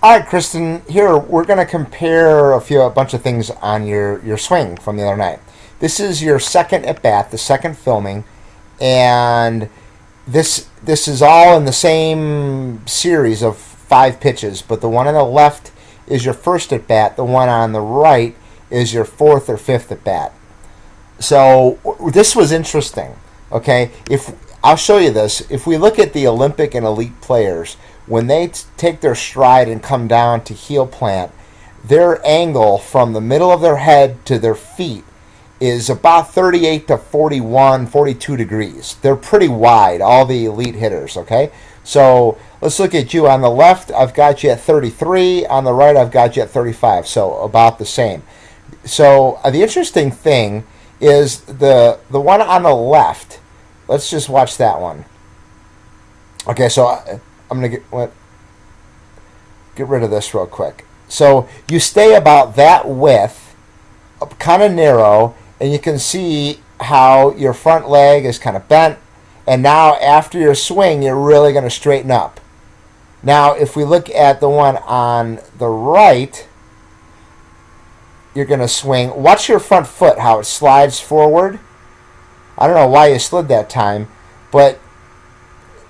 All right, Kristen. Here we're going to compare a bunch of things on your swing from the other night. This is your second at bat, the second filming, and this is all in the same series of 5 pitches. But the one on the left is your first at bat. The one on the right is your fourth or fifth at bat. So this was interesting. Okay, if I'll show you this. If we look at the Olympic and elite players, when they take their stride and come down to heel plant, their angle from the middle of their head to their feet is about 38 to 41, 42 degrees. They're pretty wide, all the elite hitters, okay? So let's look at you. On the left, I've got you at 33. On the right, I've got you at 35, so about the same. So the interesting thing is the one on the left. Let's just watch that one. Okay, so I'm going to get rid of this real quick. So you stay about that width, kind of narrow, and you can see how your front leg is kind of bent. And now after your swing, you're really going to straighten up. Now, if we look at the one on the right, you're going to swing. Watch your front foot, how it slides forward. I don't know why you slid that time, but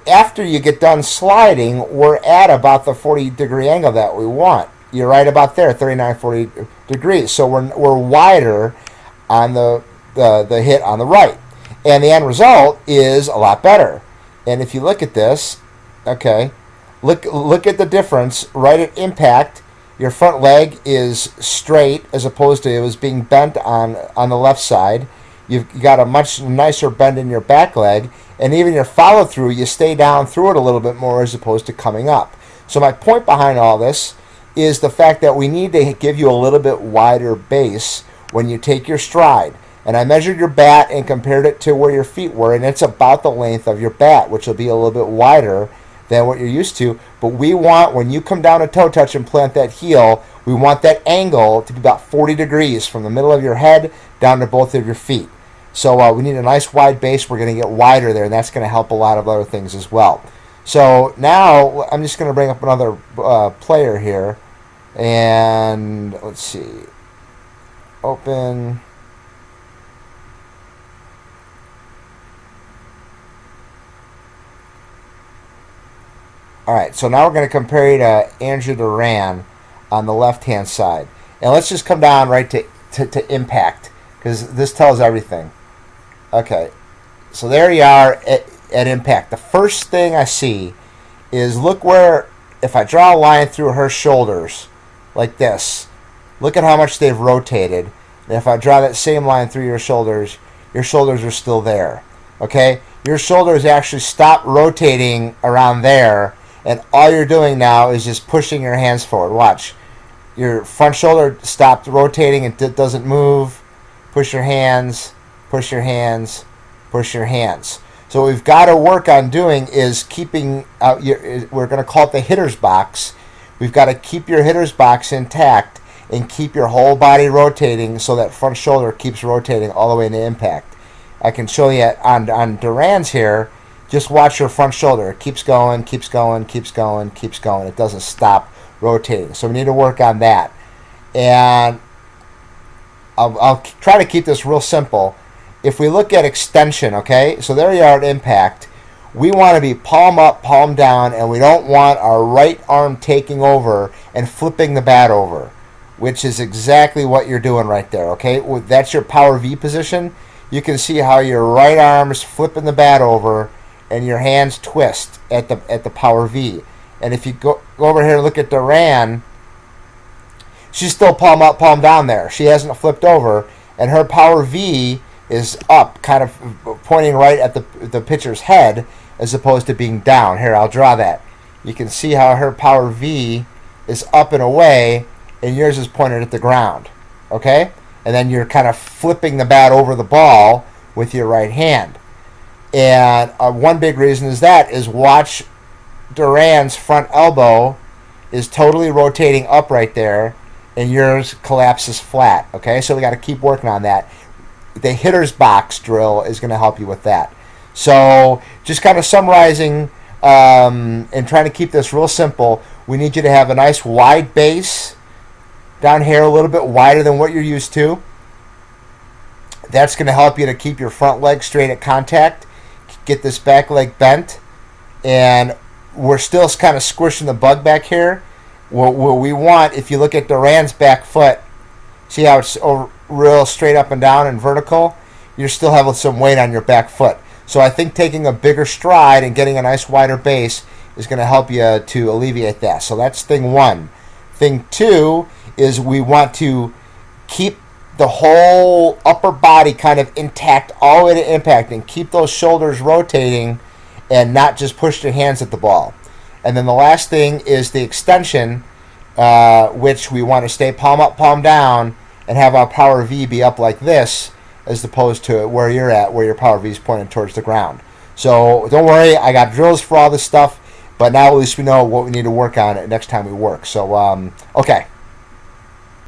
after you get done sliding, we're at about the 40-degree angle that we want. You're right about there, 39, 40 degrees. So we're wider on the hit on the right. And the end result is a lot better. And if you look at this, okay, look at the difference. Right at impact, your front leg is straight as opposed to it was being bent on the left side. You've got a much nicer bend in your back leg, and even your follow through, you stay down through it a little bit more as opposed to coming up. So my point behind all this is the fact that we need to give you a little bit wider base when you take your stride. And I measured your bat and compared it to where your feet were, and it's about the length of your bat, which will be a little bit wider than what you're used to. But we want, when you come down to toe touch and plant that heel, we want that angle to be about 40 degrees from the middle of your head down to both of your feet. So we need a nice wide base. We're going to get wider there, and that's going to help a lot of other things as well. So now I'm just going to bring up another player here. And let's see. Open. All right, so now we're going to compare you to Andrew Duran on the left-hand side. And let's just come down right to impact, because this tells everything. Okay, so there you are at impact. The first thing I see is, look where, if I draw a line through her shoulders like this, look at how much they've rotated. And if I draw that same line through your shoulders are still there. Okay, your shoulders actually stop rotating around there, and all you're doing now is just pushing your hands forward. Watch. Your front shoulder stopped rotating and it doesn't move. Push your hands, push your hands, push your hands. So what we've got to work on doing is keeping, we're going to call it the hitter's box. We've got to keep your hitter's box intact and keep your whole body rotating so that front shoulder keeps rotating all the way into impact. I can show you on Duran's here. Just watch your front shoulder. It keeps going, keeps going, keeps going, keeps going. It doesn't stop rotating. So we need to work on that. And I'll try to keep this real simple. If we look at extension, okay, so there you are at impact. We want to be palm up, palm down, and we don't want our right arm taking over and flipping the bat over, which is exactly what you're doing right there, okay? That's your power V position. You can see how your right arm is flipping the bat over and your hands twist at the power V. And if you go over here and look at Duran, she's still palm up, palm down there. She hasn't flipped over, and her power V is up, kind of pointing right at the pitcher's head as opposed to being down. Here, I'll draw that. You can see how her power V is up and away, and yours is pointed at the ground. Okay? And then you're kind of flipping the bat over the ball with your right hand. And one big reason is watch Duran's front elbow is totally rotating up right there, and yours collapses flat. Okay, so we got to keep working on that. The hitter's box drill is going to help you with that. So just kind of summarizing and trying to keep this real simple, We need you to have a nice wide base down here, a little bit wider than what you're used to. That's going to help you to keep your front leg straight at contact, get this back leg bent, and we're still kind of squishing the bug back here. What we want, if you look at Duran's back foot, see how it's real straight up and down and vertical? You still have some weight on your back foot. So I think taking a bigger stride and getting a nice wider base is going to help you to alleviate that. So that's thing one. Thing two is we want to keep the whole upper body kind of intact all the way to impact and keep those shoulders rotating and not just push your hands at the ball. And then the last thing is the extension, which we want to stay palm up, palm down, and have our power V be up like this, as opposed to where you're at, where your power V is pointed towards the ground. So don't worry, I got drills for all this stuff, but now at least we know what we need to work on next time we work. So, okay.